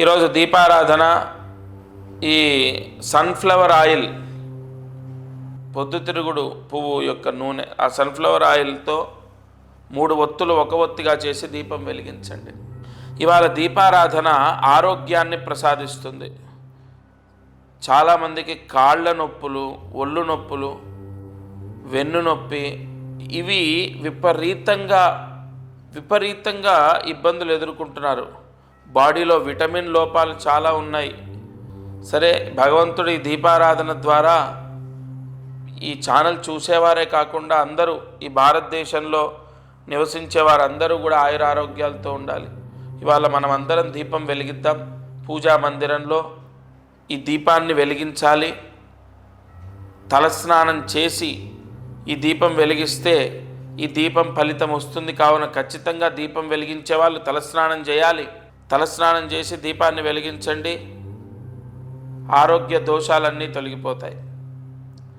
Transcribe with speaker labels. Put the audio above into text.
Speaker 1: ఈరోజు దీపారాధన ఈ సన్ఫ్లవర్ ఆయిల్, పొద్దుతిరుగుడు పువ్వు యొక్క నూనె, ఆ సన్ఫ్లవర్ ఆయిల్తో 3 ఒత్తులు ఒక ఒత్తిగా చేసి దీపం వెలిగించండి. ఇవాళ దీపారాధన ఆరోగ్యాన్ని ప్రసాదిస్తుంది. చాలామందికి కాళ్ళ నొప్పులు, ఒళ్ళు నొప్పులు, వెన్ను నొప్పి, ఇవి విపరీతంగా ఇబ్బందులు ఎదుర్కొంటున్నారు. బాడీలో విటమిన్ లోపాలు చాలా ఉన్నాయి. సరే, భగవంతుడి దీపారాధన ద్వారా ఈ ఛానల్ చూసేవారే కాకుండా అందరూ, ఈ భారతదేశంలో నివసించే వారందరూ కూడా ఆయురారోగ్యాలతో ఉండాలి. ఇవాళ మనం అందరం దీపం వెలిగిద్దాం. పూజా మందిరంలో ఈ దీపాన్ని వెలిగించాలి. తలస్నానం చేసి ఈ దీపం వెలిగిస్తే ఈ దీపం ఫలితం వస్తుంది. కావున ఖచ్చితంగా దీపం వెలిగించే వాళ్ళు తలస్నానం చేయాలి. తలస్నానం చేసి దీపాన్ని వెలిగించండి. ఆరోగ్య దోషాలన్నీ తొలగిపోతాయి.